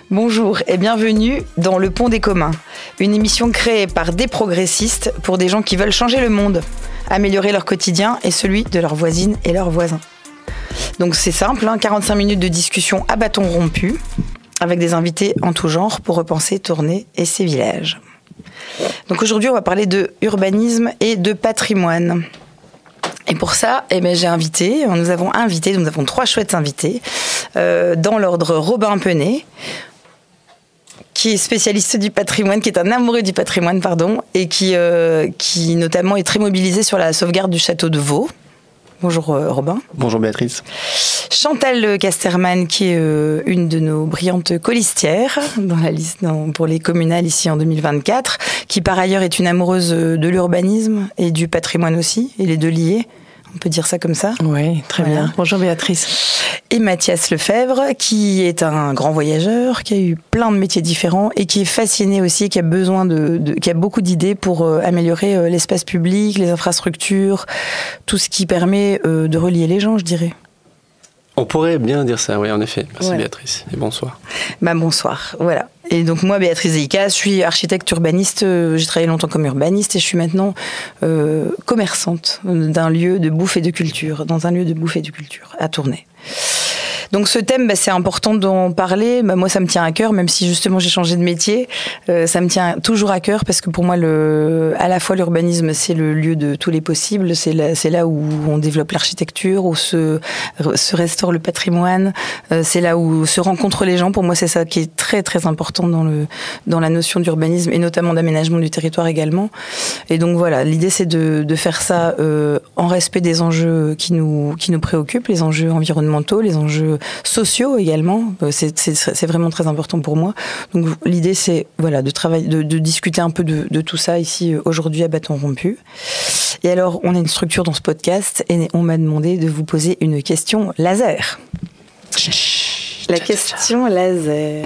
Bonjour et bienvenue dans Le Pont des Communs, une émission créée par des progressistes pour des gens qui veulent changer le monde, améliorer leur quotidien et celui de leurs voisines et leurs voisins. Donc c'est simple, 45 minutes de discussion à bâton rompu, avec des invités en tout genre pour repenser Tournai et ses villages. Donc aujourd'hui on va parler de urbanisme et de patrimoine. Et pour ça, nous avons 3 chouettes invités, dans l'ordre Robin Penet, qui est spécialiste du patrimoine, qui est un amoureux du patrimoine, et qui notamment est très mobilisé sur la sauvegarde du château de Vaux. Bonjour Robin. Bonjour Béatrice. Chantal Casterman, qui est une de nos brillantes colistières dans la liste pour les communales ici en 2024, qui par ailleurs est une amoureuse de l'urbanisme et du patrimoine aussi, et les deux liés. On peut dire ça comme ça ? Oui, très bien. Bonjour Béatrice. Et Mathias Lefebvre, qui est un grand voyageur, qui a eu plein de métiers différents et qui est fasciné aussi, qui a besoin qui a beaucoup d'idées pour améliorer l'espace public, les infrastructures, tout ce qui permet de relier les gens, je dirais. On pourrait bien dire ça, oui, en effet. Merci ouais. Béatrice, et bonsoir. Bonsoir, voilà. Et donc moi, Béatrice Zeïka, je suis architecte urbaniste, j'ai travaillé longtemps comme urbaniste et je suis maintenant commerçante d'un lieu de bouffe et de culture, à Tournai. Donc ce thème, c'est important d'en parler. Moi, ça me tient à cœur, même si justement j'ai changé de métier. Ça me tient toujours à cœur parce que pour moi, à la fois l'urbanisme, c'est le lieu de tous les possibles. C'est là où on développe l'architecture, où se restaure le patrimoine. C'est là où se rencontrent les gens. Pour moi, c'est ça qui est très très important dans la notion d'urbanisme et notamment d'aménagement du territoire également. Et donc voilà, l'idée c'est de faire ça en respect des enjeux qui nous préoccupent, les enjeux environnementaux, les enjeux sociaux également, c'est vraiment très important pour moi. Donc l'idée c'est de discuter un peu de tout ça ici aujourd'hui à bâton rompu. Et alors on a une structure dans ce podcast et on m'a demandé de vous poser une question laser. La question laser.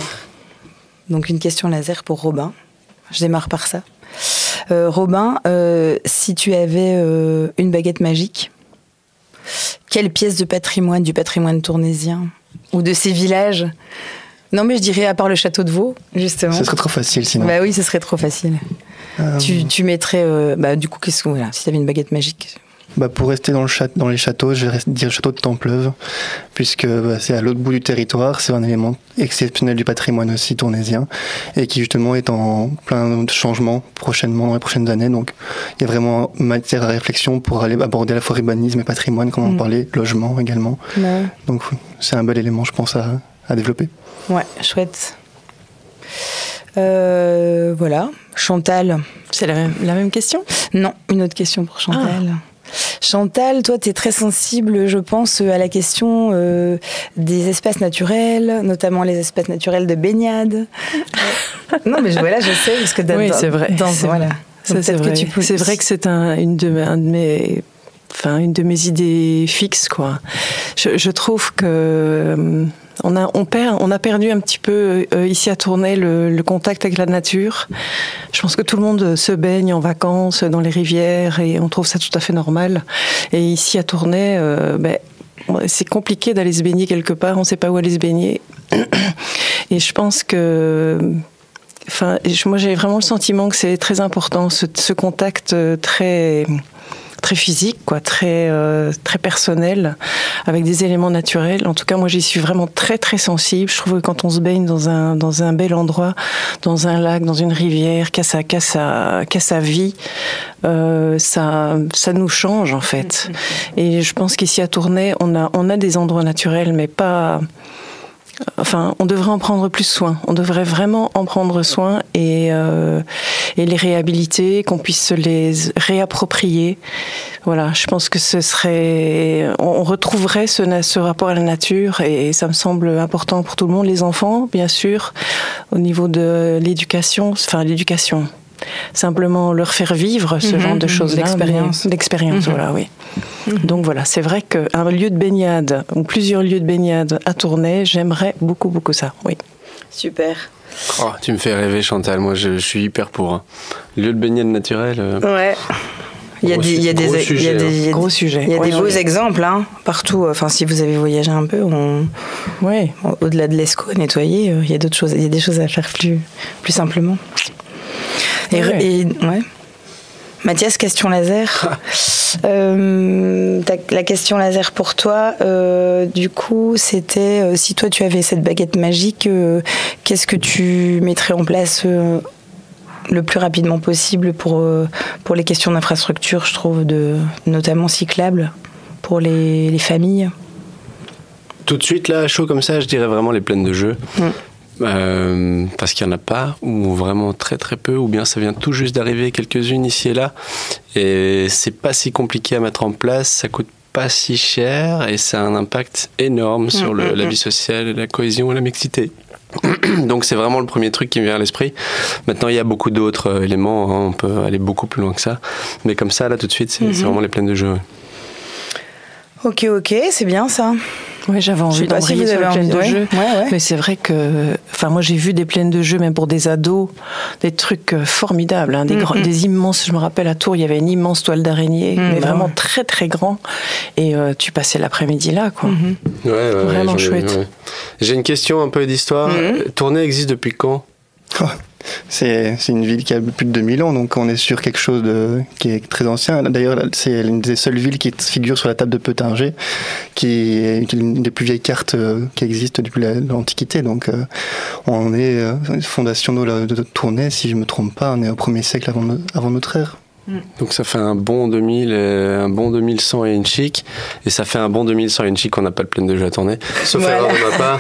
Donc une question laser pour Robin. Je démarre par ça. Robin, si tu avais une baguette magique, quelle pièce du patrimoine tournaisien ou de ces villages? Non, mais je dirais à part le château de Vaux, justement. Ce serait trop facile sinon. Bah oui, ce serait trop facile. Tu mettrais... du coup, si tu avais une baguette magique... Pour rester dans les châteaux, je vais dire le château de Templeuve, puisque c'est à l'autre bout du territoire, c'est un élément exceptionnel du patrimoine aussi tournaisien, et qui justement est en plein changement prochainement, dans les prochaines années. Donc il y a vraiment matière à réflexion pour aller aborder à la fois urbanisme et patrimoine, comme on parlait, logement également. Ouais. Donc c'est un bel élément, je pense, à développer. Ouais, chouette. Voilà. Chantal. C'est la même question ? Non, une autre question pour Chantal. Chantal, toi, tu es très sensible, je pense, à la question des espaces naturels, notamment les espaces naturels de baignade. Non, mais je sais, parce que oui, c'est vrai. C'est vrai que c'est une de mes idées fixes, quoi. Je trouve que on a perdu un petit peu ici à Tournai le contact avec la nature. Je pense que tout le monde se baigne en vacances dans les rivières et on trouve ça tout à fait normal. Et ici à Tournai, c'est compliqué d'aller se baigner quelque part, on ne sait pas où aller se baigner. Et je pense que... moi j'ai vraiment le sentiment que c'est très important, ce contact très physique, très personnel, avec des éléments naturels. En tout cas, moi, j'y suis vraiment très, très sensible. Je trouve que quand on se baigne dans un bel endroit, dans un lac, dans une rivière, qu'à sa vie, ça nous change, en fait. Et je pense qu'ici à Tournai, on a des endroits naturels, mais pas... on devrait en prendre plus soin. On devrait vraiment en prendre soin et les réhabiliter, qu'on puisse se les réapproprier. Voilà, je pense que on retrouverait ce rapport à la nature et ça me semble important pour tout le monde, les enfants, bien sûr, au niveau de l'éducation. Simplement leur faire vivre ce genre de choses-là. L'expérience, voilà, oui. Donc voilà, c'est vrai qu'un lieu de baignade, ou plusieurs lieux de baignade à Tournai, j'aimerais beaucoup, beaucoup ça, oui. Super. Oh, tu me fais rêver, Chantal, moi je suis hyper pour. Lieu de baignade naturel. Ouais. Il y a des gros sujets. Il y a des beaux exemples hein, partout. Enfin, si vous avez voyagé un peu, au-delà de l'ESCO à nettoyer, il y a d'autres choses. Il y a des choses à faire plus simplement. Et Mathias, question laser. La question laser pour toi, du coup, c'était si toi tu avais cette baguette magique, qu'est-ce que tu mettrais en place le plus rapidement possible pour les questions d'infrastructure, je trouve, notamment cyclables, pour les familles? Tout de suite, là, chaud comme ça, je dirais vraiment les plaines de jeux. Parce qu'il n'y en a pas, ou vraiment très très peu, ou bien ça vient tout juste d'arriver, quelques-unes ici et là. Et c'est pas si compliqué à mettre en place, ça coûte pas si cher, et ça a un impact énorme sur la vie sociale, la cohésion et la mixité. Donc c'est vraiment le premier truc qui me vient à l'esprit. Maintenant il y a beaucoup d'autres éléments, hein, on peut aller beaucoup plus loin que ça, mais comme ça là tout de suite c'est vraiment les plaines de jeux. Ok, c'est bien ça. Oui, j'avais envie d'embrayer sur les plaines de jeux. Mais c'est vrai que, moi j'ai vu des plaines de jeux même pour des ados, des trucs formidables, hein, des immenses. Je me rappelle à Tours, il y avait une immense toile d'araignée, mais vraiment très très grand. Et tu passais l'après-midi là, quoi. Vraiment chouette. J'ai une question un peu d'histoire. Tournai existe depuis quand? C'est une ville qui a plus de 2000 ans, donc on est sur quelque chose qui est très ancien. D'ailleurs, c'est l'une des seules villes qui figure sur la table de Peutinger, qui est une des plus vieilles cartes qui existent depuis l'Antiquité. Donc on est fondation de Tournai, si je ne me trompe pas, on est au 1er siècle avant notre ère. Donc ça fait un bon 2000, un bon 2100 et une chic, et ça fait un bon 2100 et une chic qu'on n'a pas de plaine de jeux à tourner, sauf erreur de ma part.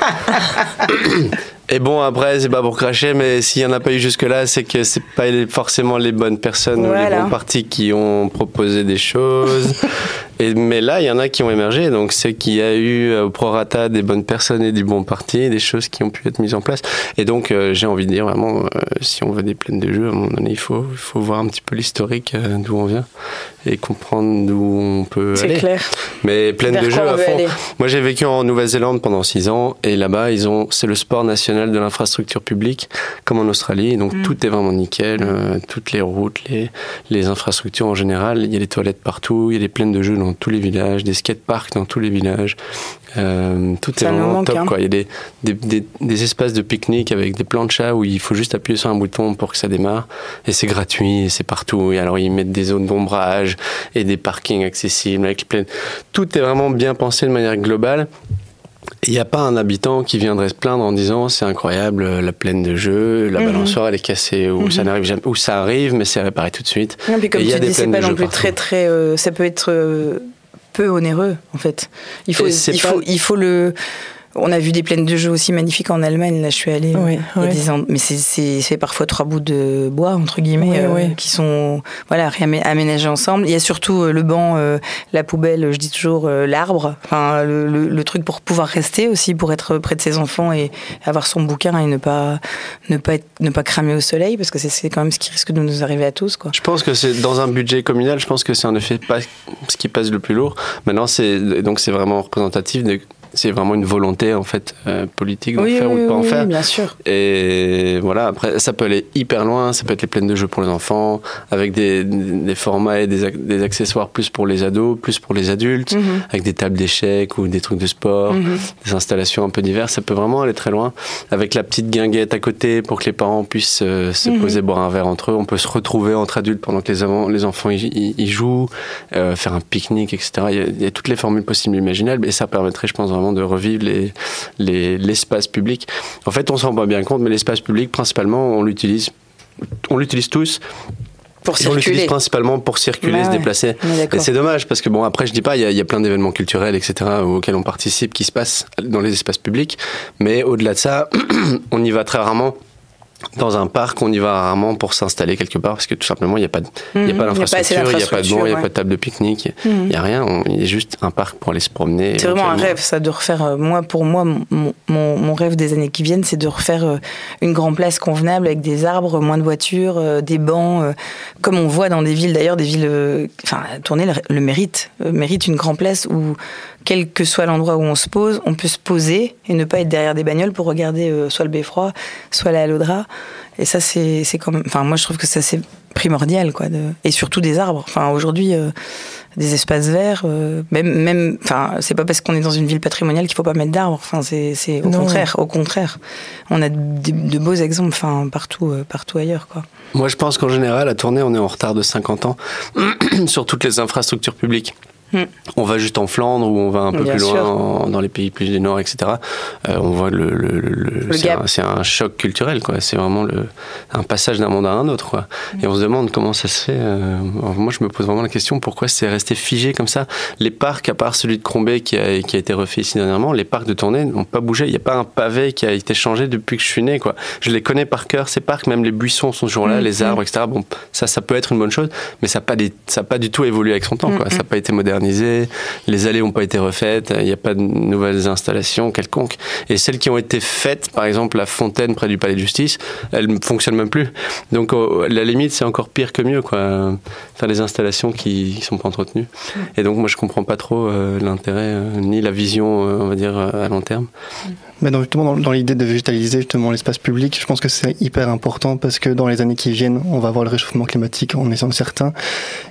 Et bon, après, c'est pas pour cracher, mais s'il n'y en a pas eu jusque-là, c'est que c'est pas forcément les bonnes personnes ou les bons partis qui ont proposé des choses. Mais là, il y en a qui ont émergé, donc c'est qu'il y a eu au prorata des bonnes personnes et du bon parti, des choses qui ont pu être mises en place. Et donc, j'ai envie de dire vraiment, si on veut des plaines de jeux, à un moment donné, il faut voir un petit peu l'historique d'où on vient et comprendre d'où on peut aller. C'est clair. Mais plaines de jeux à fond. Moi, j'ai vécu en Nouvelle-Zélande pendant 6 ans, et là-bas, c'est le sport national de l'infrastructure publique, comme en Australie. Donc, tout est vraiment nickel. Toutes les routes, les infrastructures en général. Il y a des toilettes partout, il y a des plaines de jeux dans tous les villages, des skateparks dans tous les villages. Tout est vraiment top, quoi. Il y a des espaces de pique-nique avec des planchas où il faut juste appuyer sur un bouton pour que ça démarre, et c'est gratuit, et c'est partout. Et alors ils mettent des zones d'ombrage et des parkings accessibles avec les plaines. Tout est vraiment bien pensé de manière globale. Il n'y a pas un habitant qui viendrait se plaindre en disant c'est incroyable, la plaine de jeux, la balançoire elle est cassée, ou ça n'arrive jamais, ou ça arrive mais c'est réparé tout de suite. Non, puis comme tu dis, c'est pas non plus très ça peut être peu onéreux en fait. Il faut le. On a vu des plaines de jeux aussi magnifiques en Allemagne. Là, je suis allée. Mais c'est parfois 3 bouts de bois entre guillemets qui sont aménagés ensemble. Il y a surtout le banc, la poubelle. Je dis toujours l'arbre. Enfin, le truc pour pouvoir rester aussi, pour être près de ses enfants et avoir son bouquin et ne pas cramer au soleil, parce que c'est quand même ce qui risque de nous arriver à tous, quoi. Je pense que c'est dans un budget communal. Je pense que c'est en effet pas ce qui pèse le plus lourd. Maintenant, c'est vraiment représentatif de. C'est vraiment une volonté en fait politique d'en faire ou de pas en faire. Bien sûr. Et voilà, après ça peut aller hyper loin, ça peut être les plaines de jeux pour les enfants, avec des formats et des accessoires plus pour les ados, plus pour les adultes, avec des tables d'échecs ou des trucs de sport, des installations un peu diverses. Ça peut vraiment aller très loin, avec la petite guinguette à côté pour que les parents puissent se poser, boire un verre entre eux. On peut se retrouver entre adultes pendant que les enfants y jouent, faire un pique-nique, etc. Il y a toutes les formules possibles et imaginables, et ça permettrait, je pense, vraiment de revivre l'espace public. En fait, on s'en rend pas bien compte, mais l'espace public, principalement, on l'utilise tous. Pour circuler. On l'utilise principalement pour circuler, se déplacer. Et c'est dommage, parce que bon, après, je dis pas, il y a plein d'événements culturels, etc., auxquels on participe, qui se passent dans les espaces publics, mais au-delà de ça, on y va très rarement. Dans un parc, on y va rarement pour s'installer quelque part, parce que tout simplement, il n'y a pas d'infrastructure, il n'y a pas de banc, il n'y a pas de table de pique-nique, il n'y a rien, il y a juste un parc pour aller se promener. C'est vraiment un rêve, ça, de refaire. Pour moi, mon rêve des années qui viennent, c'est de refaire une grande place convenable avec des arbres, moins de voitures, des bancs, comme on voit dans des villes, d'ailleurs, des villes. Tournai le mérite une grande place où quel que soit l'endroit où on se pose, on peut se poser et ne pas être derrière des bagnoles pour regarder soit le beffroi, soit la Allodra. Et ça, c'est comme, enfin, moi, je trouve que ça, c'est primordial, quoi. Et surtout des arbres. Enfin, aujourd'hui, des espaces verts, même, enfin, c'est pas parce qu'on est dans une ville patrimoniale qu'il faut pas mettre d'arbres. Enfin, c'est au contraire. On a de beaux exemples, enfin, partout ailleurs, quoi. Moi, je pense qu'en général, à Tournai, on est en retard de 50 ans sur toutes les infrastructures publiques. On va juste en Flandre ou on va un peu plus loin dans les pays plus du Nord, etc. On voit c'est un choc culturel, quoi. C'est vraiment un passage d'un monde à un autre, quoi. Et on se demande comment ça se fait. Moi, je me pose vraiment la question, pourquoi c'est resté figé comme ça. Les parcs, à part celui de Crombay qui a été refait ici dernièrement, les parcs de Tournai n'ont pas bougé. Il n'y a pas un pavé qui a été changé depuis que je suis né, quoi. Je les connais par cœur, ces parcs, même les buissons sont toujours là, les arbres, etc. Bon, ça peut être une bonne chose, mais ça n'a pas du tout évolué avec son temps, quoi. Ça n'a pas été modernisé. Les allées n'ont pas été refaites, il n'y a pas de nouvelles installations quelconques. Et celles qui ont été faites, par exemple la fontaine près du Palais de Justice, elles ne fonctionnent même plus. Donc la limite, c'est encore pire que mieux, quoi. Faire des installations qui ne sont pas entretenues. Et donc moi, je ne comprends pas trop l'intérêt, ni la vision, on va dire, à long terme. Mais justement, dans l'idée de végétaliser justement l'espace public, je pense que c'est hyper important parce que dans les années qui viennent, on va avoir le réchauffement climatique, en étant certain.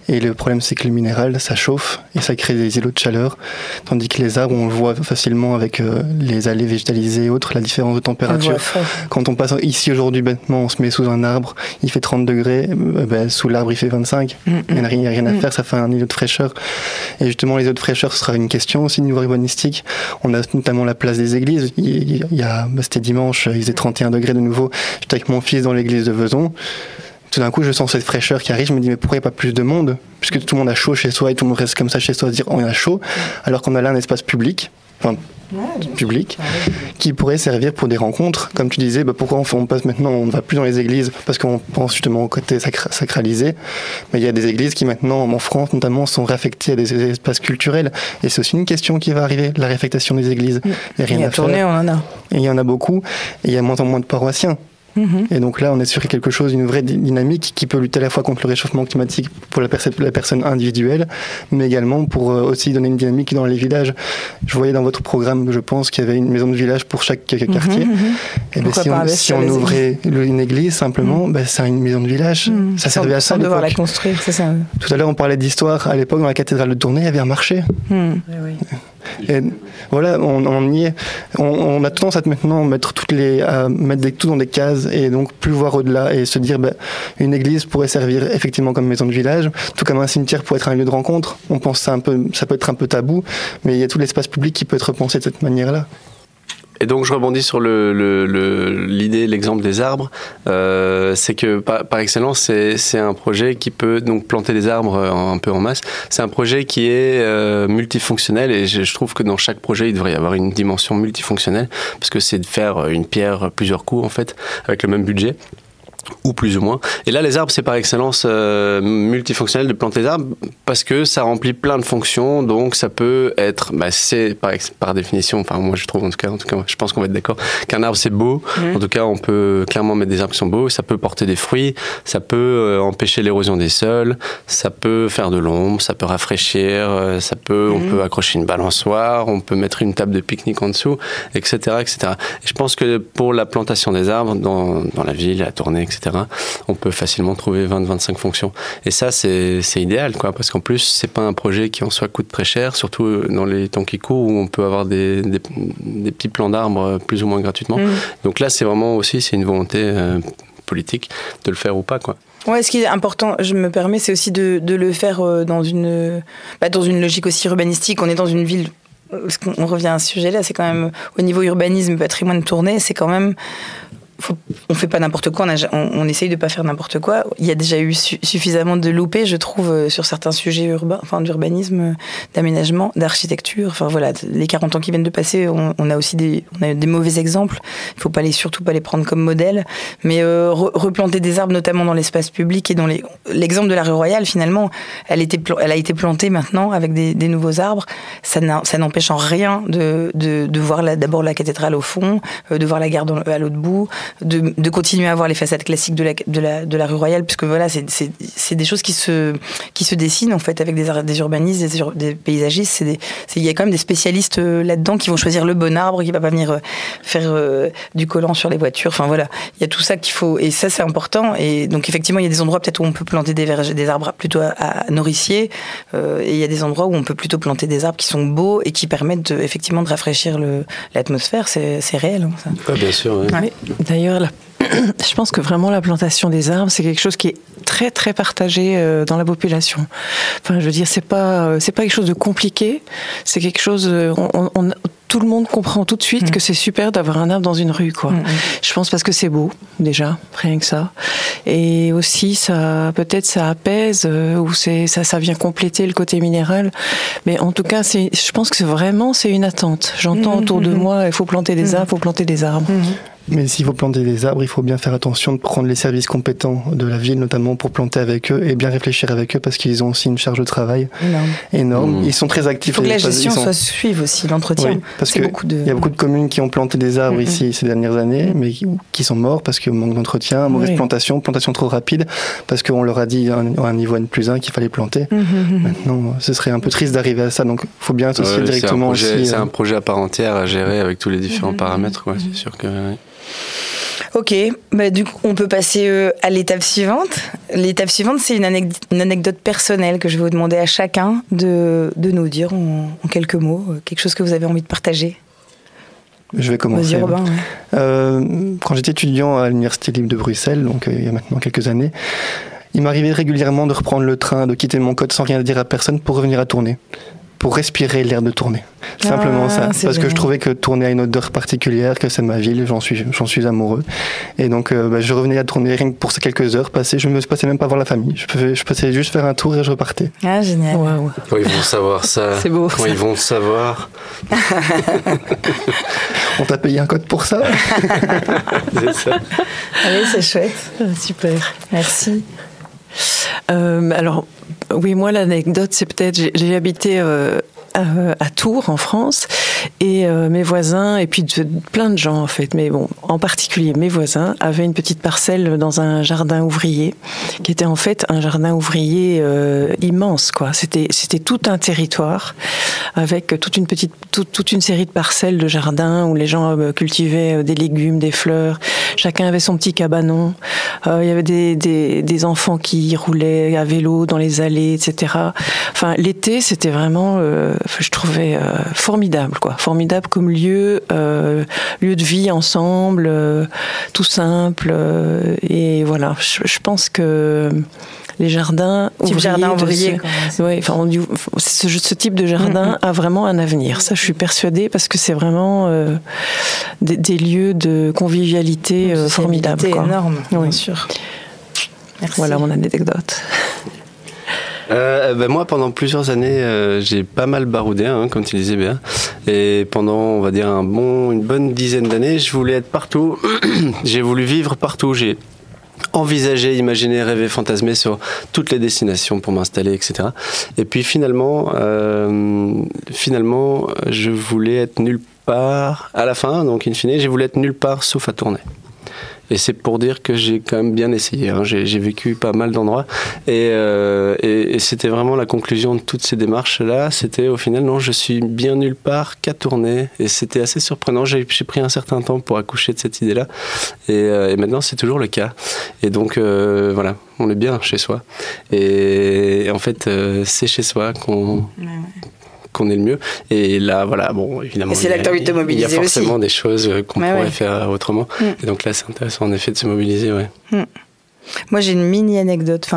Et le problème, c'est que le minéral, ça chauffe et ça crée des îlots de chaleur. Tandis que les arbres, on le voit facilement avec les allées végétalisées et autres, la différence de température. Quand on passe ici aujourd'hui, bêtement, on se met sous un arbre, il fait 30 degrés, sous l'arbre, il fait 25. Il n'y a rien à faire, ça fait un îlot de fraîcheur. Et justement, les îlots de fraîcheur, ce sera une question aussi au niveau urbanistique. On a notamment la place des églises. C'était dimanche, il faisait 31 degrés de nouveau. J'étais avec mon fils dans l'église de Vezon. Tout d'un coup, je sens cette fraîcheur qui arrive. Je me dis, mais pourquoi il n'y a pas plus de monde? Puisque tout le monde a chaud chez soi et tout le monde reste comme ça chez soi, se dire, on a chaud, alors qu'on a là un espace public. Public qui pourrait servir pour des rencontres. Comme tu disais, pourquoi on passe maintenant, on ne va plus dans les églises parce qu'on pense justement au côté sacralisé, mais il y a des églises qui maintenant en France notamment sont réaffectées à des espaces culturels et c'est aussi une question qui va arriver, la réaffectation des églises. Il n'y a rien à faire. On en a. Et il y en a beaucoup et il y a moins en moins de paroissiens. Et donc là, on est sur quelque chose, une vraie dynamique qui peut lutter à la fois contre le réchauffement climatique pour la personne individuelle, mais également pour aussi donner une dynamique dans les villages. Je voyais dans votre programme, je pense, qu'il y avait une maison de village pour chaque quartier. Et si on ouvrait une église, simplement, c'est une maison de village. Ça servait à ça. Sans devoir la construire, c'est ça. Tout à l'heure, on parlait d'histoire. À l'époque, dans la cathédrale de Tournai, il y avait un marché. Et voilà, on y est. On a tendance à maintenant mettre tout dans des cases et donc plus voir au-delà et se dire une église pourrait servir effectivement comme maison de village, tout comme un cimetière pourrait être un lieu de rencontre. On pense ça peut être un peu tabou, mais il y a tout l'espace public qui peut être repensé de cette manière-là. Et donc je rebondis sur l'idée, l'exemple des arbres. C'est que par excellence, c'est un projet qui peut donc planter des arbres un peu en masse. C'est un projet qui est multifonctionnel et je trouve que dans chaque projet, il devrait y avoir une dimension multifonctionnelle parce que c'est de faire une pierre plusieurs coups en fait avec le même budget. Ou plus ou moins. Et là, les arbres, c'est par excellence multifonctionnel de planter des arbres parce que ça remplit plein de fonctions. Donc, ça peut être, c'est par définition, enfin, moi je trouve en tout cas, je pense qu'on va être d'accord, qu'un arbre c'est beau. En tout cas, on peut clairement mettre des arbres qui sont beaux. Ça peut porter des fruits, ça peut empêcher l'érosion des sols, ça peut faire de l'ombre, ça peut rafraîchir, on peut accrocher une balançoire, on peut mettre une table de pique-nique en dessous, etc., etc. Et je pense que pour la plantation des arbres dans la ville, à Tournai, etc., on peut facilement trouver 20-25 fonctions. Et ça, c'est idéal, quoi, parce qu'en plus, c'est pas un projet qui en soi coûte très cher, surtout dans les temps qui courent où on peut avoir des petits plants d'arbres plus ou moins gratuitement. Donc là, c'est vraiment aussi, c'est une volonté politique de le faire ou pas, quoi. Ouais, ce qui est important, je me permets, c'est aussi de le faire dans une logique aussi urbanistique. On est dans une ville. On revient à ce sujet-là, c'est quand même au niveau urbanisme, patrimoine Tournai, c'est quand même. On fait pas n'importe quoi, on essaye de pas faire n'importe quoi. Il y a déjà eu suffisamment de loupés, je trouve, sur certains sujets urbains, enfin d'urbanisme, d'aménagement, d'architecture. Enfin voilà, les 40 ans qui viennent de passer, on a aussi des mauvais exemples. Il faut surtout pas les prendre comme modèle, mais replanter des arbres, notamment dans l'espace public et dans l'exemple de la rue Royale, finalement, elle a été plantée maintenant avec des nouveaux arbres. Ça n'empêche en rien de voir d'abord la cathédrale au fond, de voir la gare à l'autre bout. de continuer à avoir les façades classiques de la rue Royale, puisque voilà, c'est des choses qui se dessinent en fait avec des urbanistes, des paysagistes. Il y a quand même des spécialistes là-dedans qui vont choisir le bon arbre, qui va pas venir faire du collant sur les voitures. Enfin voilà, il y a tout ça qu'il faut, et ça c'est important. Et donc effectivement, il y a des endroits peut-être où on peut planter des arbres plutôt à nourricier, et il y a des endroits où on peut plutôt planter des arbres qui sont beaux et qui permettent effectivement de rafraîchir l'atmosphère. C'est réel, hein, ça. Ouais, bien sûr. Ouais. Ouais. D'ailleurs, je pense que vraiment la plantation des arbres, c'est quelque chose qui est très très partagé dans la population. Enfin, je veux dire, c'est pas quelque chose de compliqué. C'est quelque chose. Tout le monde comprend tout de suite que c'est super d'avoir un arbre dans une rue, quoi. Je pense parce que c'est beau, déjà, rien que ça. Et aussi, peut-être ça apaise, ou ça vient compléter le côté minéral. Mais en tout cas, je pense que c'est une attente. J'entends autour de moi, il faut planter des arbres, il faut planter des arbres. Mais s'il faut planter des arbres, il faut bien faire attention de prendre les services compétents de la ville, notamment pour planter avec eux, et bien réfléchir avec eux, parce qu'ils ont aussi une charge de travail énorme. Ils sont très actifs. Il faut que la gestion suive aussi, l'entretien. Oui, parce qu'il y a beaucoup de communes qui ont planté des arbres ici ces dernières années, mais qui sont morts parce qu'il manque d'entretien, mauvaise plantation trop rapide, parce qu'on leur a dit à un niveau N+1 qu'il fallait planter. Maintenant, ce serait un peu triste d'arriver à ça, donc il faut bien associer directement c'est un projet à part entière à gérer avec tous les différents paramètres, quoi. C'est sûr que... Ok, du coup, on peut passer à l'étape suivante. L'étape suivante, c'est une anecdote personnelle que je vais vous demander à chacun de nous dire en quelques mots, quelque chose que vous avez envie de partager. Je vais commencer. Vas-y, Robin, quand j'étais étudiant à l'Université libre de Bruxelles, donc il y a maintenant quelques années, il m'arrivait régulièrement de reprendre le train, de quitter mon code sans rien dire à personne pour revenir à Tournai. Pour respirer l'air de Tournai. Simplement ça. Parce que je trouvais que Tournai a une odeur particulière, que c'est ma ville, j'en suis amoureux. Et donc, je revenais à Tournai rien que pour ces quelques heures passées. Je ne me passais même pas voir la famille. Je passais juste faire un tour et je repartais. Ah, génial. Wow. Quand ils vont savoir ça. C'est beau. Quand ils vont le savoir. On t'a payé un code pour ça. C'est ça. Allez, c'est chouette. Super. Merci. Alors, oui, moi, l'anecdote, c'est peut-être, j'ai habité à Tours, en France, et mes voisins, et puis plein de gens, en fait, mais bon, en particulier mes voisins, avaient une petite parcelle dans un jardin ouvrier, qui était en fait un jardin ouvrier immense, quoi. C'était tout un territoire, avec toute une série de parcelles de jardins où les gens cultivaient des légumes, des fleurs. Chacun avait son petit cabanon. Il y avait des enfants qui roulaient à vélo dans les allées, etc. Enfin, l'été, c'était vraiment, je trouvais formidable, quoi. Formidable comme lieu de vie ensemble, tout simple. Et voilà, je pense que les jardins ouvriers, ce type de jardin a vraiment un avenir. Ça, je suis persuadée, parce que c'est vraiment des lieux de convivialité formidables. C'est énorme, bien sûr. Merci. Voilà mon anecdote. Moi, pendant plusieurs années, j'ai pas mal baroudé, comme tu disais bien. Et pendant, on va dire, une bonne dizaine d'années, je voulais être partout. J'ai voulu vivre partout. J'ai envisagé, imaginé, rêvé, fantasmé sur toutes les destinations pour m'installer, etc. Et puis finalement, je voulais être nulle part. À la fin, donc in fine, je voulais être nulle part sauf à Tournai. Et c'est pour dire que j'ai quand même bien essayé. J'ai vécu pas mal d'endroits. Et c'était vraiment la conclusion de toutes ces démarches-là. C'était au final, non, je suis bien nulle part qu'à Tournai. Et c'était assez surprenant. J'ai pris un certain temps pour accoucher de cette idée-là. Et maintenant, c'est toujours le cas. Et donc, voilà, on est bien chez soi. Et en fait, c'est chez soi qu'on est le mieux. Et là, voilà, bon, évidemment, c'est là que tu as envie de te mobiliser aussi. Il y a forcément des choses qu'on pourrait faire autrement. Et donc là, c'est intéressant, en effet, de se mobiliser, Moi, j'ai une mini-anecdote,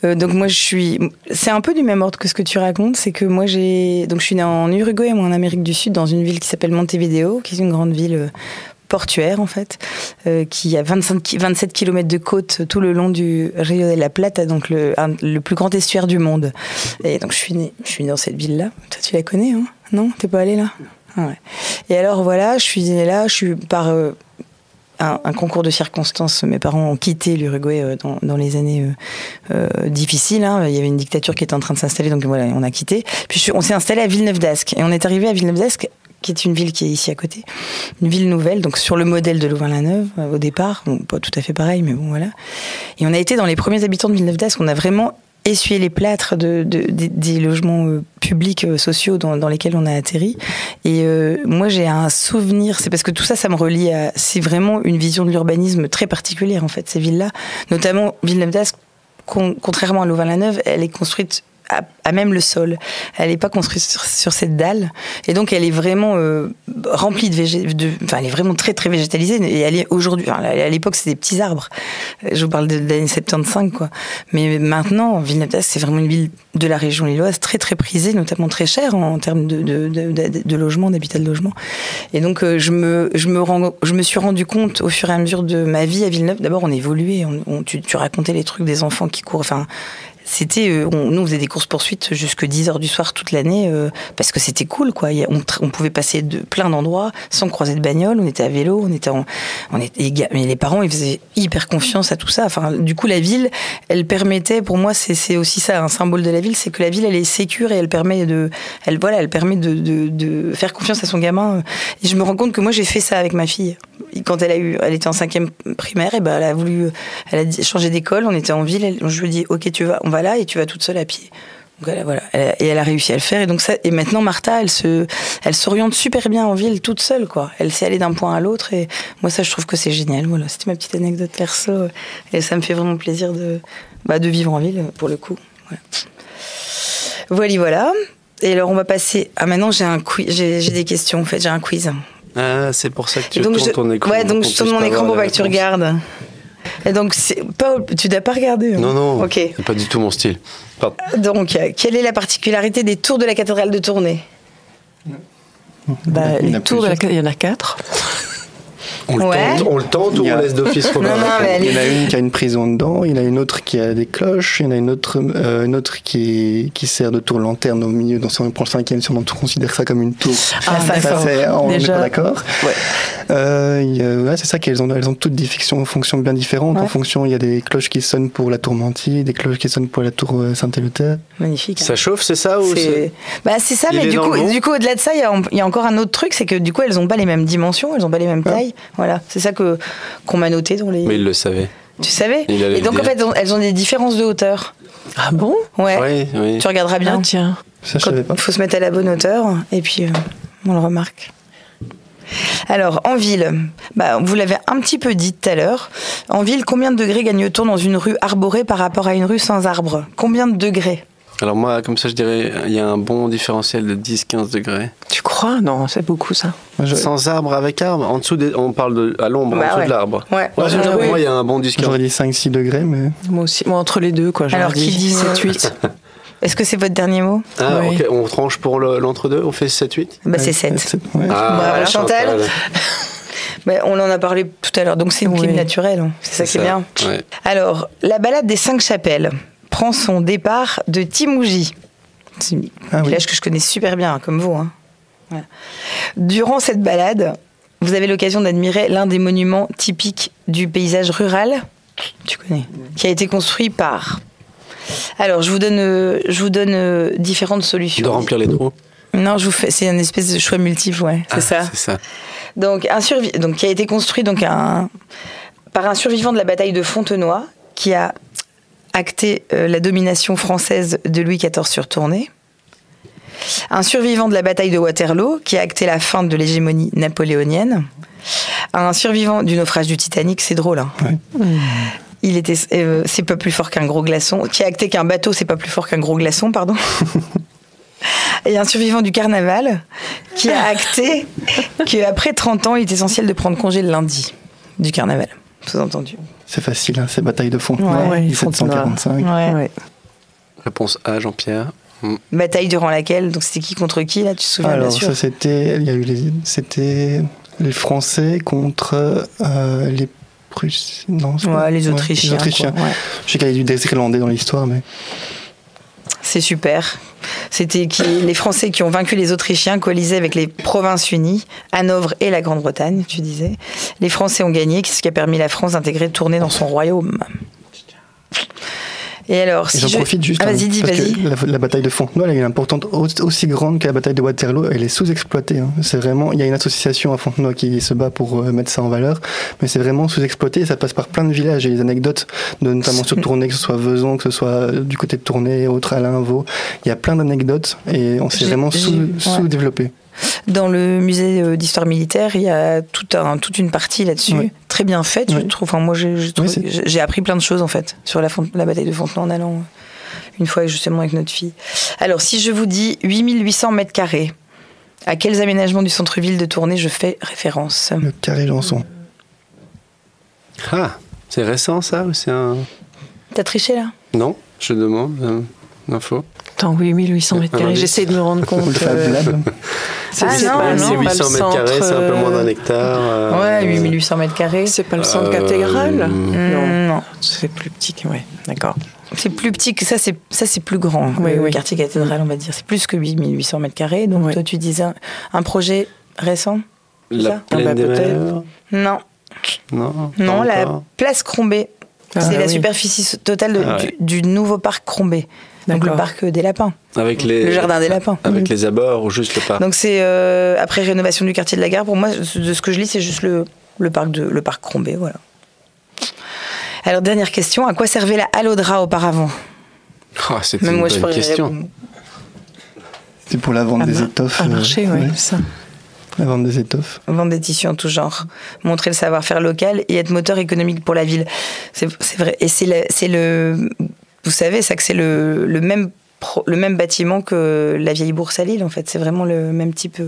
donc moi, c'est un peu du même ordre que ce que tu racontes, c'est que moi, je suis née en Uruguay, moi, en Amérique du Sud, dans une ville qui s'appelle Montevideo, qui est une grande ville portuaire, en fait, qui a 27 km de côte tout le long du Rio de la Plata, donc le plus grand estuaire du monde. Et donc, je suis née dans cette ville-là. Toi, tu la connais, hein? Non? T'es pas allée là? Ah ouais. Et alors, voilà, je suis née là, par un concours de circonstances, mes parents ont quitté l'Uruguay dans les années difficiles. Il y avait une dictature qui était en train de s'installer, donc voilà, on a quitté. Puis on s'est installé à Villeneuve d'Ascq. Et on est arrivé à Villeneuve d'Ascq qui est une ville qui est ici à côté, une ville nouvelle, donc sur le modèle de Louvain-la-Neuve au départ, bon, pas tout à fait pareil, mais bon voilà. Et on a été dans les premiers habitants de Villeneuve-d'Ascq, on a vraiment essuyé les plâtres des logements publics sociaux dans lesquels on a atterri. Et moi j'ai un souvenir, c'est parce que tout ça, ça me relie à, c'est vraiment une vision de l'urbanisme très particulière en fait, ces villes-là, notamment Villeneuve-d'Ascq. Contrairement à Louvain-la-Neuve, elle est construite à même le sol. Elle n'est pas construite sur cette dalle. Et donc, elle est vraiment remplie enfin, elle est vraiment très, très végétalisée. Et elle est aujourd'hui... Enfin, à l'époque, c'était des petits arbres. Je vous parle de l'année 75, quoi. Mais maintenant, Villeneuve-d'Ascq, c'est vraiment une ville de la région lilloise très, très prisée, notamment très chère en termes de logement, d'habitat de logement. Et donc, je me suis rendu compte au fur et à mesure de ma vie à Villeneuve. D'abord, on évoluait. Tu racontais les trucs des enfants qui courent... Enfin, c'était, nous on faisait des courses-poursuites jusque 10h du soir toute l'année parce que c'était cool, quoi. On pouvait passer de plein d'endroits sans croiser de bagnole, on était à vélo, mais les parents ils faisaient hyper confiance à tout ça. Enfin, du coup la ville, elle permettait, pour moi c'est aussi ça un symbole de la ville, c'est que la ville elle est sécure et elle permet de faire confiance à son gamin. Et je me rends compte que moi j'ai fait ça avec ma fille. Quand elle était en 5e primaire, et ben elle a changé d'école, on était en ville, je lui ai dit ok on va là et tu vas toute seule à pied. Donc voilà. Et elle a réussi à le faire. Et donc et maintenant Martha, elle s'oriente super bien en ville toute seule, quoi. Elle sait aller d'un point à l'autre et moi ça je trouve que c'est génial. Voilà, c'était ma petite anecdote perso et ça me fait vraiment plaisir de vivre en ville pour le coup. Voilà. Et alors on va passer. Ah maintenant j'ai un quiz. J'ai des questions en fait. J'ai un quiz. Ah, c'est pour ça que tu tournes ton écran. Ouais, donc je tourne mon écran pour que tu regardes. Et donc, tu n'as pas regardé hein? Non, ok. C'est pas du tout mon style. Pardon. Donc, quelle est la particularité des tours de la cathédrale de Tournai? Les tours de la cathédrale, il y en a 4. On le tente ou on laisse d'office Il y en a une qui a une prison dedans, il y en a une autre qui a des cloches, il y en a une autre qui sert de tour lanterne au milieu. Donc si on prend le 5e, si on considère ça comme une tour, on n'est pas d'accord. Ouais. C'est ça qu'elles ont toutes des fonctions bien différentes. Ouais. En fonction, il y a des cloches qui sonnent pour la tour Manty, des cloches qui sonnent pour la tour Saint-Éleuthère. Magnifique. Ça chauffe, c'est ça ou c'est ça, mais du coup, au-delà de ça, il y a encore un autre truc, c'est que du coup, elles n'ont pas les mêmes dimensions, elles n'ont pas les mêmes tailles. Voilà, c'est ça qu'on m'a noté dans les... Mais il le savait. Tu savais? Et donc en fait, elles ont des différences de hauteur. Ah bon? Ouais. Oui. Tu regarderas bien. Ah, tiens. Ça, je savais pas. Il faut se mettre à la bonne hauteur et puis on le remarque. Alors, en ville, vous l'avez un petit peu dit tout à l'heure. En ville, combien de degrés gagne-t-on dans une rue arborée par rapport à une rue sans arbre? Combien de degrés? Alors moi, comme ça, je dirais, il y a un bon différentiel de 10-15 degrés. Tu crois? Non, c'est beaucoup ça. Sans arbre, avec arbre? En dessous, on parle à l'ombre, en dessous de l'arbre. Ouais. Moi, il y a un bon 10-15. J'aurais dit 5-6 degrés, mais... Moi aussi, entre les deux, quoi. Alors, qui dit 7-8? Est-ce que c'est votre dernier mot? Ah, oui. Ok, on tranche pour l'entre-deux, on fait 7-8? C'est 7. Ouais. Bravo, Chantal. On en a parlé tout à l'heure, donc c'est une clim naturelle, c'est ça qui est bien. Ouais. Alors, la balade des 5 chapelles prend son départ de Timouji. C'est un village que je connais super bien, comme vous. Hein. Voilà. Durant cette balade, vous avez l'occasion d'admirer l'un des monuments typiques du paysage rural, tu connais, qui a été construit par... Alors, je vous donne différentes solutions. De remplir les trous? Non, c'est une espèce de choix multiple, c'est ça. C'est ça. Donc, qui a été construit par un survivant de la bataille de Fontenoy, qui a acté la domination française de Louis XIV sur Tournai. Un survivant de la bataille de Waterloo, qui a acté la fin de l'hégémonie napoléonienne. Un survivant du naufrage du Titanic, c'est drôle, hein. Ouais. C'est pas plus fort qu'un gros glaçon, qui a acté qu'un bateau, c'est pas plus fort qu'un gros glaçon, pardon. Et un survivant du carnaval qui a acté qu'après 30 ans, il est essentiel de prendre congé le lundi du carnaval, sous-entendu. C'est facile, hein, c'est bataille de Fontenoy, 1745. Ouais. Réponse A, Jean-Pierre. Bataille durant laquelle, donc c'était qui contre qui, là, tu te souviens? Alors, ça c'était les Français contre les Prussiens. Non, les Autrichiens. Les Autrichiens. Quoi, ouais. Je sais qu'il y a eu des Irlandais dans l'histoire, mais... C'est super. C'était les Français qui ont vaincu les Autrichiens, coalisés avec les Provinces Unies, Hanovre et la Grande-Bretagne, tu disais. Les Français ont gagné, ce qui a permis à la France d'intégrer Tournai dans son royaume. Et alors, si j'en profite juste, vas-y, parce vas-y. que la bataille de Fontenoy, elle est importante aussi grande que la bataille de Waterloo. Elle est sous-exploitée. C'est vraiment, il y a une association à Fontenoy qui se bat pour mettre ça en valeur, mais c'est vraiment sous-exploité. Et ça passe par plein de villages. Il y a des anecdotes, notamment sur Tournai, que ce soit Vezon, que ce soit du côté de Tournai, autre Alain, Vaux. Il y a plein d'anecdotes et on s'est vraiment sous-développé. Dans le musée d'histoire militaire, il y a toute une partie là-dessus, très bien faite, je trouve. Enfin, moi, j'ai appris plein de choses, en fait, sur la bataille de Fontenoy en allant une fois justement avec notre fille. Alors, si je vous dis 8800 mètres carrés, à quels aménagements du centre-ville de Tournai je fais référence? Le carré Janson. Ah, c'est récent ça ou c'est un... T'as triché là? Non, je demande l'info. Attends, 8800 mètres carrés, j'essaie de me rendre compte. C'est 800 mètres carrés, c'est un peu moins d'un hectare. Ouais, 8800 mètres carrés. C'est pas le centre cathédrale? Non. C'est plus petit que... Ouais, d'accord. C'est plus petit que ça, c'est plus grand. Le quartier cathédrale, on va dire. C'est plus que 8800 mètres carrés. Donc toi, tu disais un projet récent? La Plaine des Mers? Non, la place Crombé. C'est la superficie totale du nouveau parc Crombé. Donc le parc des lapins. Le jardin des lapins. Avec les abords ou juste le parc? Donc c'est après rénovation du quartier de la Gare. Pour moi, de ce que je lis, c'est juste le parc Crombé, voilà. Alors dernière question, à quoi servait la halle au drap auparavant? C'est une bonne question. C'est pour la vente des étoffes. Un marché, oui, ça. La vente des étoffes. Vendre des tissus en tout genre. Montrer le savoir-faire local et être moteur économique pour la ville. C'est vrai. Et vous savez, ça que c'est le même bâtiment que la vieille bourse à Lille, en fait. C'est vraiment le même type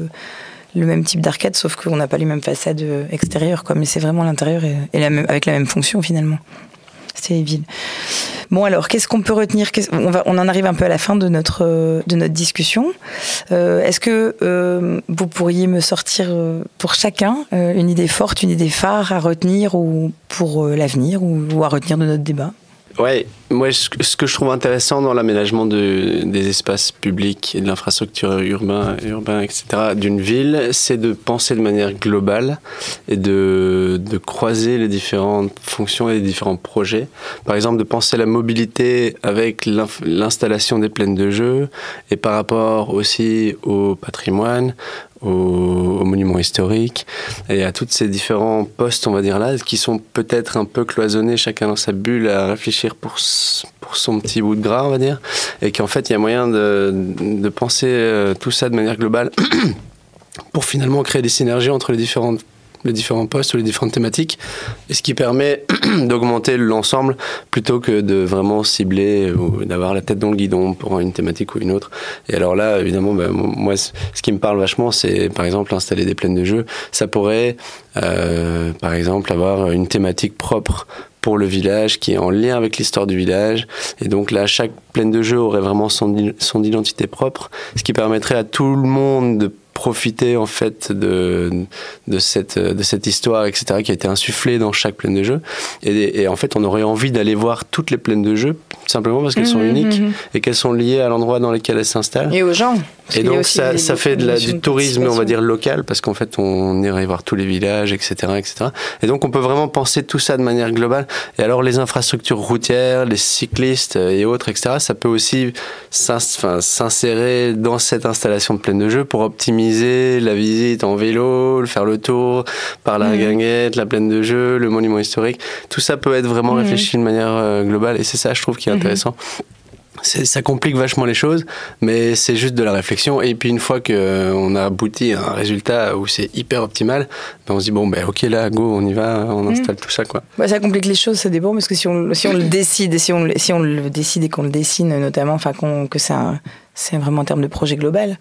d'arcade, sauf qu'on n'a pas les mêmes façades extérieures, quoi. Mais c'est vraiment l'intérieur avec la même fonction, finalement. C'est les villes. Bon, alors, qu'est-ce qu'on peut retenir? On en arrive un peu à la fin de notre discussion. Est-ce que vous pourriez me sortir pour chacun une idée forte, une idée phare à retenir ou pour l'avenir ou à retenir de notre débat? Ouais, moi ce que je trouve intéressant dans l'aménagement des espaces publics et de l'infrastructure urbain, etc., d'une ville, c'est de penser de manière globale et de croiser les différentes fonctions et les différents projets. Par exemple, de penser la mobilité avec l'installation des plaines de jeux et par rapport aussi au patrimoine, aux monuments historiques et à tous ces différents postes, on va dire là, qui sont peut-être un peu cloisonnés, chacun dans sa bulle, à réfléchir pour son petit bout de gras, on va dire, et qu'en fait il y a moyen de penser tout ça de manière globale pour finalement créer des synergies entre les différents postes ou les différentes thématiques, et ce qui permet d'augmenter l'ensemble plutôt que de vraiment cibler ou d'avoir la tête dans le guidon pour une thématique ou une autre. Et alors là, évidemment, moi, ce qui me parle vachement, c'est par exemple installer des plaines de jeux. Ça pourrait, par exemple, avoir une thématique propre pour le village qui est en lien avec l'histoire du village, et donc là chaque plaine de jeu aurait vraiment son identité propre, ce qui permettrait à tout le monde de profiter en fait de cette histoire, etc., qui a été insufflée dans chaque plaine de jeu, et en fait on aurait envie d'aller voir toutes les plaines de jeu simplement parce qu'elles sont uniques et qu'elles sont liées à l'endroit dans lequel elles s'installent et aux gens. Et donc ça fait du tourisme, on va dire, local, parce qu'en fait on irait voir tous les villages, etc., et donc on peut vraiment penser tout ça de manière globale. Et alors les infrastructures routières, les cyclistes et autres, etc., ça peut aussi s'insérer dans cette installation de plaine de jeu pour optimiser la visite en vélo, faire le tour par la guinguette, la plaine de jeu, le monument historique. Tout ça peut être vraiment réfléchi de manière globale, et c'est ça, je trouve, qui est intéressant. Ça complique vachement les choses, mais c'est juste de la réflexion. Et puis une fois qu'on a abouti à un résultat où c'est hyper optimal, on se dit ok, là, go, on y va, on installe tout ça, quoi. Ça complique les choses, ça dépend, parce que si on le décide, si on le décide et qu'on le dessine notamment, que c'est vraiment en termes de projet global.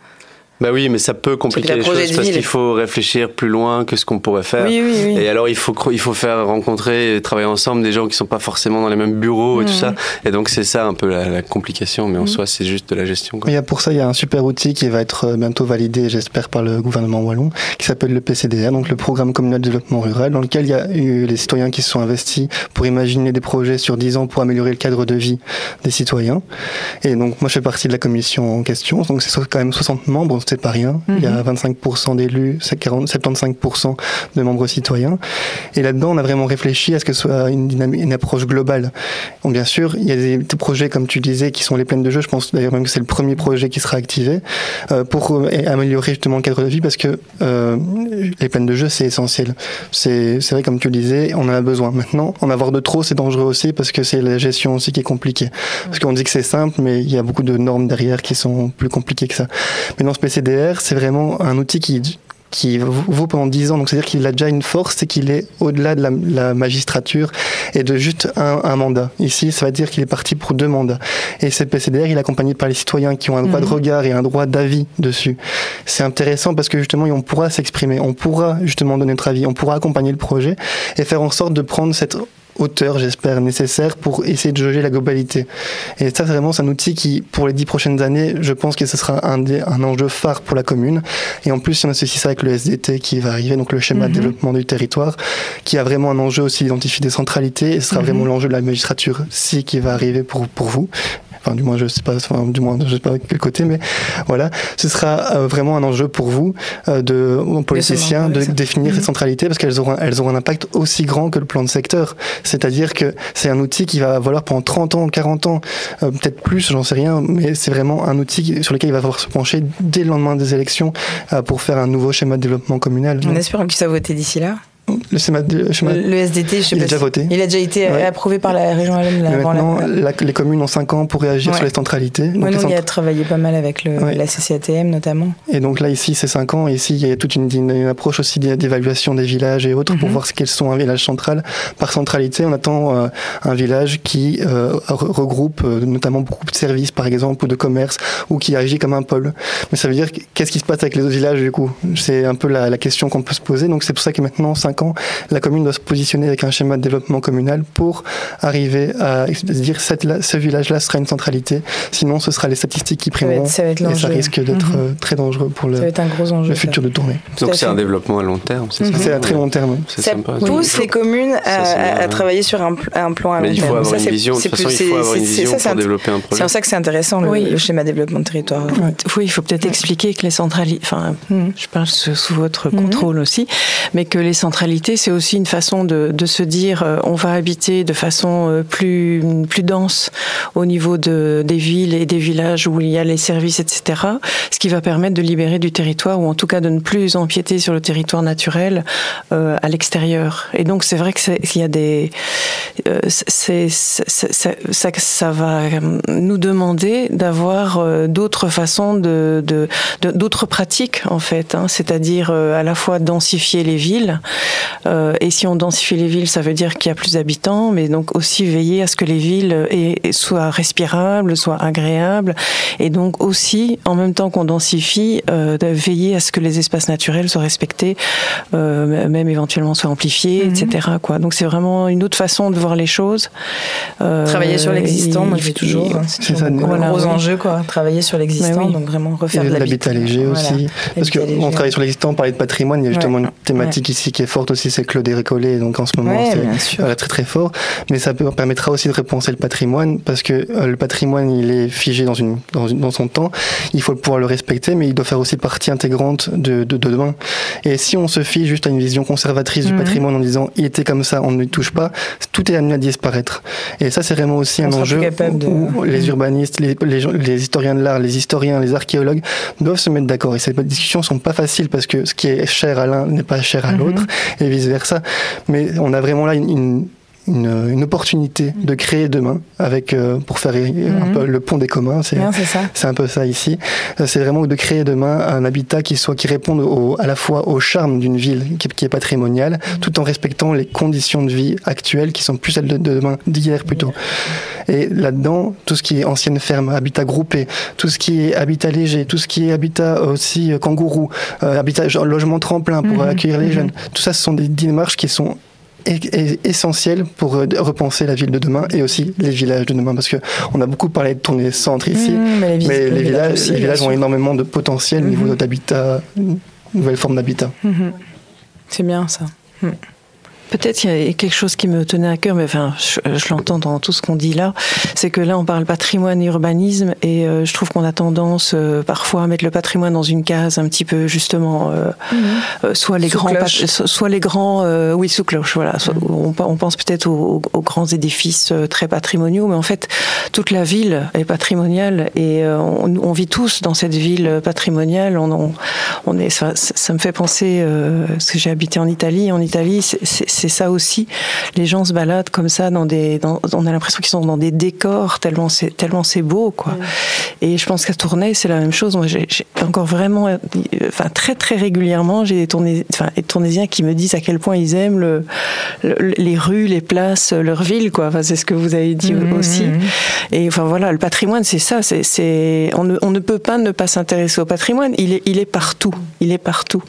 Bah oui, mais ça peut compliquer les choses parce qu'il faut réfléchir plus loin que ce qu'on pourrait faire. Oui. Et alors il faut faire rencontrer et travailler ensemble des gens qui sont pas forcément dans les mêmes bureaux et tout ça. Et donc c'est ça un peu la complication, mais en soi c'est juste de la gestion, quoi. Pour ça, il y a un super outil qui va être bientôt validé, j'espère, par le gouvernement wallon, qui s'appelle le PCDR, donc le Programme communal de développement rural, dans lequel il y a eu les citoyens qui se sont investis pour imaginer des projets sur 10 ans pour améliorer le cadre de vie des citoyens. Et donc moi je fais partie de la commission en question, donc c'est quand même 60 membres. c'est pas rien. Il y a 25% d'élus, 75% de membres citoyens. Et là-dedans, on a vraiment réfléchi à ce que ce soit une approche globale. Bon, bien sûr, il y a des projets, comme tu disais, qui sont les plaines de jeu. Je pense d'ailleurs même que c'est le premier projet qui sera activé pour améliorer justement le cadre de vie, parce que les plaines de jeu, c'est essentiel. C'est vrai, comme tu le disais, on en a besoin. Maintenant, en avoir de trop, c'est dangereux aussi, parce que c'est la gestion aussi qui est compliquée. Parce qu'on dit que c'est simple, mais il y a beaucoup de normes derrière qui sont plus compliquées que ça. Mais dans ce PCDR, c'est vraiment un outil qui vaut pendant 10 ans. Donc, c'est-à-dire qu'il a déjà une force, c'est qu'il est au-delà de la magistrature et de juste un mandat. Ici, ça veut dire qu'il est parti pour 2 mandats. Et ce PCDR, il est accompagné par les citoyens qui ont un droit de regard et un droit d'avis dessus. C'est intéressant parce que justement, on pourra s'exprimer, on pourra justement donner notre avis, on pourra accompagner le projet et faire en sorte de prendre cette hauteur, j'espère, nécessaire pour essayer de jauger la globalité. Et ça, vraiment, c'est un outil qui, pour les 10 prochaines années, je pense que ce sera un enjeu phare pour la commune. Et en plus, si on associe ça avec le SDT qui va arriver, donc le schéma de développement du territoire, qui a vraiment un enjeu aussi d'identifier des centralités, et ce sera vraiment l'enjeu de la magistrature, qui va arriver pour vous. Enfin, du moins, je sais pas quel côté, mais voilà. Ce sera vraiment un enjeu pour vous, politiciens, de définir ces centralités, parce qu'elles auront un impact aussi grand que le plan de secteur. C'est-à-dire que c'est un outil qui va valoir pendant 30 ans, 40 ans, peut-être plus, j'en sais rien, mais c'est vraiment un outil sur lequel il va falloir se pencher dès le lendemain des élections pour faire un nouveau schéma de développement communal. En espérant qu'il soit voté d'ici là. Le SDT, il a déjà voté. Il a déjà été approuvé par la région Wallonne. Maintenant, les communes ont 5 ans pour réagir sur les centralités. Nous, on y a travaillé pas mal avec la CCATM notamment. Et donc là, ici, c'est 5 ans. Et ici, il y a toute une approche aussi d'évaluation des villages et autres pour voir quels sont un village central. Par centralité, on attend un village qui regroupe notamment beaucoup de services, par exemple, ou de commerce, ou qui agit comme un pôle. Mais ça veut dire, qu'est-ce qui se passe avec les autres villages, du coup? C'est un peu la question qu'on peut se poser. Donc c'est pour ça que maintenant, 5 ans, la commune doit se positionner avec un schéma de développement communal pour arriver à dire ce village-là sera une centralité. Sinon, ce sera les statistiques qui primeront et ça risque d'être très dangereux pour le futur de Tournai. Donc c'est un développement à long terme, c'est ça? C'est à très long terme. Ça pousse les communes à travailler sur un plan à long terme. Mais il faut avoir une vision. De toute façon, il faut avoir une vision pour développer un projet. C'est pour ça que c'est intéressant le schéma de développement de territoire. Oui, il faut peut-être expliquer que les centralités, enfin, je parle sous votre contrôle aussi, mais que les centralités, c'est aussi une façon de se dire on va habiter de façon plus dense au niveau des villes et des villages où il y a les services, etc. Ce qui va permettre de libérer du territoire, ou en tout cas de ne plus empiéter sur le territoire naturel à l'extérieur. Et donc c'est vrai qu'il y a des... ça va nous demander d'avoir d'autres façons, d'autres pratiques en fait, c'est-à-dire à la fois densifier les villes, et si on densifie les villes, ça veut dire qu'il y a plus d'habitants, mais donc aussi veiller à ce que les villes soient respirables, soient agréables, et donc aussi, en même temps qu'on densifie, veiller à ce que les espaces naturels soient respectés, même éventuellement soient amplifiés, etc. quoi. Donc c'est vraiment une autre façon de voir les choses. Travailler sur l'existant, moi je fais toujours. C'est ça, un gros enjeu, quoi. Travailler sur l'existant, donc vraiment refaire de l'habitat léger aussi. Parce qu'on travaille sur l'existant, on parlait de patrimoine, il y a justement une thématique ici qui est forte aussi, c'est Claude et Récollet, donc en ce moment c'est très très fort, mais ça permettra aussi de repenser le patrimoine, parce que le patrimoine il est figé dans son temps, il faut pouvoir le respecter, mais il doit faire aussi partie intégrante de demain. Et si on se fie juste à une vision conservatrice du patrimoine en disant il était comme ça, on ne le touche pas, tout est amené à disparaître. Et ça c'est vraiment aussi un enjeu où les urbanistes, les historiens de l'art, les historiens, les archéologues doivent se mettre d'accord. Et ces discussions sont pas faciles parce que ce qui est cher à l'un n'est pas cher à l'autre, et vice versa. Mais on a vraiment là une opportunité de créer demain avec pour faire un peu le pont des communs, c'est un peu ça ici. C'est vraiment de créer demain un habitat qui réponde à la fois au charme d'une ville qui est patrimoniale, tout en respectant les conditions de vie actuelles qui sont plus celles de demain, d'hier plutôt. Et là-dedans, tout ce qui est ancienne ferme, habitat groupé, tout ce qui est habitat léger, tout ce qui est habitat aussi kangourou, logement tremplin pour accueillir les jeunes, tout ça, ce sont des démarches qui sont essentiel pour repenser la ville de demain et aussi les villages de demain, parce que on a beaucoup parlé de Tournai centre ici, mais les villages ont énormément de potentiel au niveau d'habitat, nouvelle forme d'habitat. C'est bien ça. Peut-être qu'il y a quelque chose qui me tenait à cœur, mais enfin, je l'entends dans tout ce qu'on dit là, c'est que là, on parle patrimoine et urbanisme, et je trouve qu'on a tendance parfois à mettre le patrimoine dans une case un petit peu, justement, soit les grands, oui, sous cloche, voilà. On pense peut-être aux grands édifices très patrimoniaux, mais en fait, toute la ville est patrimoniale, et on vit tous dans cette ville patrimoniale. Ça me fait penser, parce que j'ai habité en Italie. En Italie, c'est ça aussi. Les gens se baladent comme ça on a l'impression qu'ils sont dans des décors tellement c'est beau, quoi. Et je pense qu'à Tournai, c'est la même chose. Moi, j'ai encore vraiment, très très régulièrement, j'ai des Tournaisiens qui me disent à quel point ils aiment les rues, les places, leur ville, quoi. Enfin, c'est ce que vous avez dit aussi. Et enfin voilà, le patrimoine, c'est ça. On ne peut pas ne pas s'intéresser au patrimoine. Il est partout. Il est partout.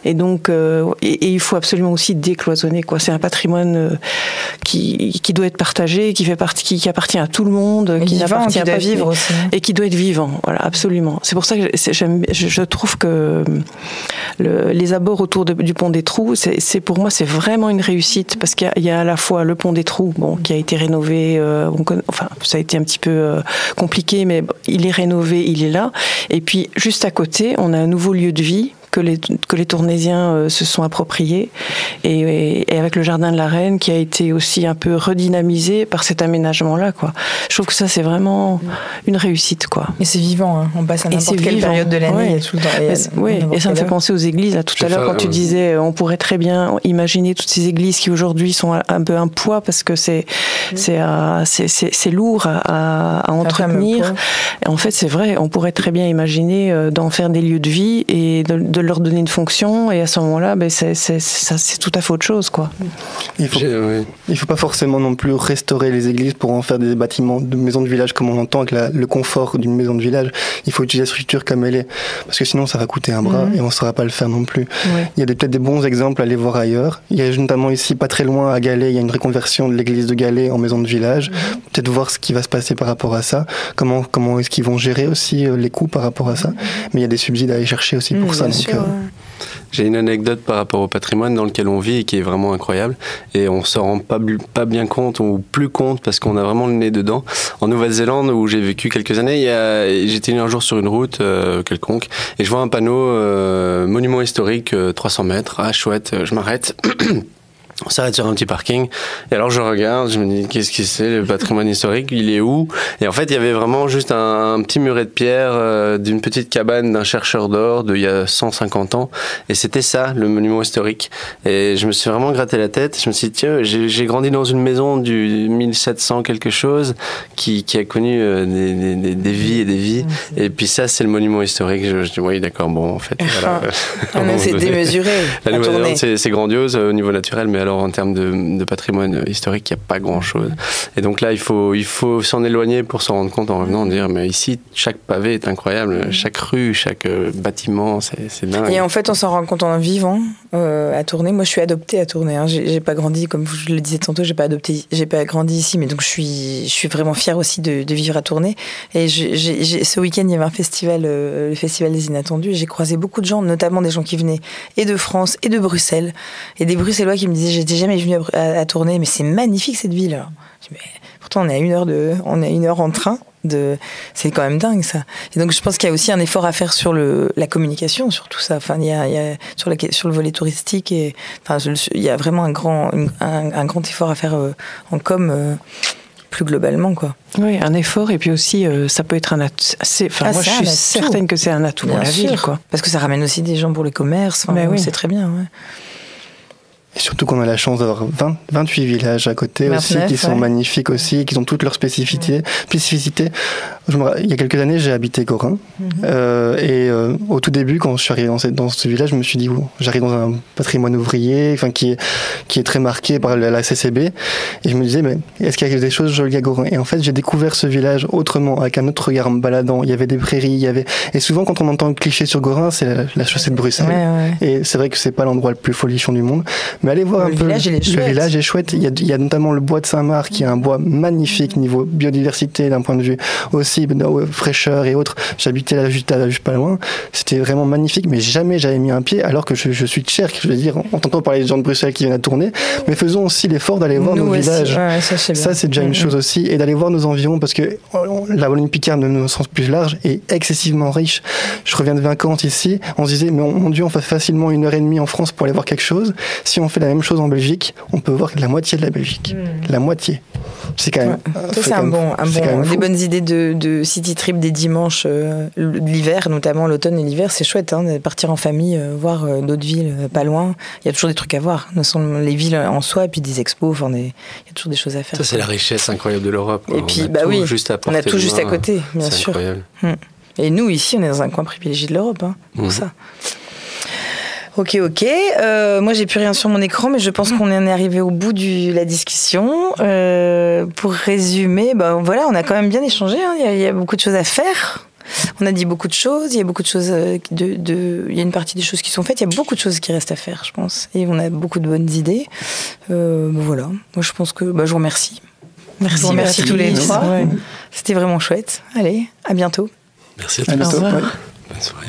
Et donc, et il faut absolument aussi décloisonner, quoi. C'est un patrimoine qui doit être partagé, qui appartient à tout le monde, qui n'appartient pas vivre aussi, et qui doit être vivant. Voilà, absolument. C'est pour ça que je trouve que les abords autour du pont des Trous, pour moi, c'est vraiment une réussite, parce qu'il y a à la fois le pont des Trous, qui a été rénové. Ça a été un petit peu compliqué, mais il est rénové, il est là. Et puis juste à côté, on a un nouveau lieu de vie que les Tournaisiens se sont appropriés, et avec le jardin de la Reine qui a été aussi un peu redynamisé par cet aménagement-là, quoi. Je trouve que ça, c'est vraiment une réussite, quoi. Et c'est vivant, hein. On passe à n'importe quelle période de l'année, il y a tout le temps. Et ça me fait penser aux églises, là, tout à l'heure, quand tu disais, on pourrait très bien imaginer toutes ces églises qui aujourd'hui sont un peu un poids, parce que c'est lourd à entretenir. Et en fait, c'est vrai, on pourrait très bien imaginer d'en faire des lieux de vie et de leur donner une fonction, et à ce moment-là, c'est tout à fait autre chose, quoi. Il faut pas forcément non plus restaurer les églises pour en faire des bâtiments de maisons de village comme on l'entend, avec le confort d'une maison de village. Il faut utiliser la structure comme elle est, parce que sinon ça va coûter un bras et on ne saura pas le faire non plus. Il y a peut-être des bons exemples à aller voir ailleurs. Il y a notamment ici, pas très loin, à Galais, il y a une reconversion de l'église de Galais en maison de village. Peut-être voir ce qui va se passer par rapport à ça, comment est-ce qu'ils vont gérer aussi les coûts par rapport à ça. Mais il y a des subsides à aller chercher aussi pour ça. J'ai une anecdote par rapport au patrimoine dans lequel on vit et qui est vraiment incroyable, et on s'en rend pas bien compte, ou plus compte, parce qu'on a vraiment le nez dedans. En Nouvelle-Zélande, où j'ai vécu quelques années, j'étais un jour sur une route quelconque, et je vois un panneau monument historique 300 mètres. Ah chouette, je m'arrête. On s'arrête sur un petit parking, et alors je regarde, je me dis qu'est-ce que c'est, le patrimoine historique, il est où? Et en fait il y avait vraiment juste un petit muret de pierre d'une petite cabane d'un chercheur d'or d'il y a 150 ans, et c'était ça le monument historique. Et je me suis vraiment gratté la tête, je me suis dit tiens, j'ai grandi dans une maison du 1700 quelque chose qui a connu des vies et des vies, et puis ça c'est le monument historique. Je dis oui d'accord, bon en fait voilà. C'est démesuré. La Nouvelle-Zélande c'est grandiose au niveau naturel, mais alors en termes de patrimoine historique, il n'y a pas grand-chose. Et donc là, il faut s'en éloigner pour s'en rendre compte en revenant, dire mais ici, chaque pavé est incroyable, chaque rue, chaque bâtiment, c'est dingue. Et en fait, on s'en rend compte en vivant à Tournai. Moi, je suis adoptée à Tournai. Hein. J'ai pas grandi, comme je le disais tantôt, j'ai pas grandi ici, mais donc je suis vraiment fière aussi de vivre à Tournai. Et ce week-end, il y avait un festival, le Festival des Inattendus. J'ai croisé beaucoup de gens, notamment des gens qui venaient et de France et de Bruxelles, et des Bruxellois qui me disaient j'étais jamais venue à Tournai, mais c'est magnifique cette ville. Alors, pourtant on est à une heure en train. C'est quand même dingue ça. Et donc je pense qu'il y a aussi un effort à faire sur la communication, sur tout ça. Enfin, il y a sur le volet touristique, et enfin il y a vraiment un grand effort à faire en com. Plus globalement, quoi. Oui, un effort, et puis aussi, ça peut être un atout. Moi, je suis certaine que c'est un atout pour la ville, quoi. Parce que ça ramène aussi des gens pour le commerce. Enfin, oui. C'est très bien, ouais. Et surtout qu'on a la chance d'avoir 28 villages à côté 29, aussi, qui sont magnifiques aussi, qui ont toutes leurs spécificités. Il y a quelques années, j'ai habité Gorin. Au tout début, quand je suis arrivé dans ce village, je me suis dit, j'arrive dans un patrimoine ouvrier, qui est très marqué par la CCB. Et je me disais, mais est-ce qu'il y a des choses jolies à Gorin? Et en fait, j'ai découvert ce village autrement, avec un autre regard en me baladant. Il y avait des prairies, et souvent, quand on entend le cliché sur Gorin, c'est la chaussée de Bruxelles. Ouais. Et c'est vrai que c'est pas l'endroit le plus folichon du monde. Mais allez voir un peu. Le village est chouette. Il y a notamment le bois de Saint-Marc, qui est un bois magnifique niveau biodiversité d'un point de vue aussi possible, fraîcheur et autres. J'habitais là juste pas loin. C'était vraiment magnifique, mais jamais j'avais mis un pied, alors que je suis de Cherc. Je veux dire, on entend parler des gens de Bruxelles qui viennent à tourner, mais faisons aussi l'effort d'aller voir nos villages. Ouais, ça c'est déjà une chose aussi, et d'aller voir nos environs, parce que la Wallonie-Picard, de nos sens plus large, est excessivement riche. Je reviens de Vacances ici, on se disait, mais mon Dieu, on fait facilement 1h30 en France pour aller voir quelque chose. Si on fait la même chose en Belgique, on peut voir la moitié de la Belgique. La moitié. C'est quand même. Ça, c'est des bonnes idées de city trip des dimanches l'hiver, notamment l'automne et l'hiver. C'est chouette, de partir en famille, voir d'autres villes pas loin. Il y a toujours des trucs à voir. Les villes en soi, et puis des expos. Il y a toujours des choses à faire. Ça, c'est la richesse incroyable de l'Europe. Et puis, juste on a tout juste à côté, bien sûr. C'est incroyable. Et nous, ici, on est dans un coin privilégié de l'Europe, pour ça. Ok. Moi, j'ai plus rien sur mon écran, mais je pense qu'on en est arrivé au bout de la discussion. Pour résumer, voilà, on a quand même bien échangé. Il y a beaucoup de choses à faire. On a dit beaucoup de choses. Il y a beaucoup de choses. Il y a une partie des choses qui sont faites. Il y a beaucoup de choses qui restent à faire, je pense. Et on a beaucoup de bonnes idées. Voilà. Moi, je pense que je vous remercie. Merci tous les trois. Ouais. C'était vraiment chouette. Allez, à bientôt. Merci à tous. Au revoir. Bonne soirée.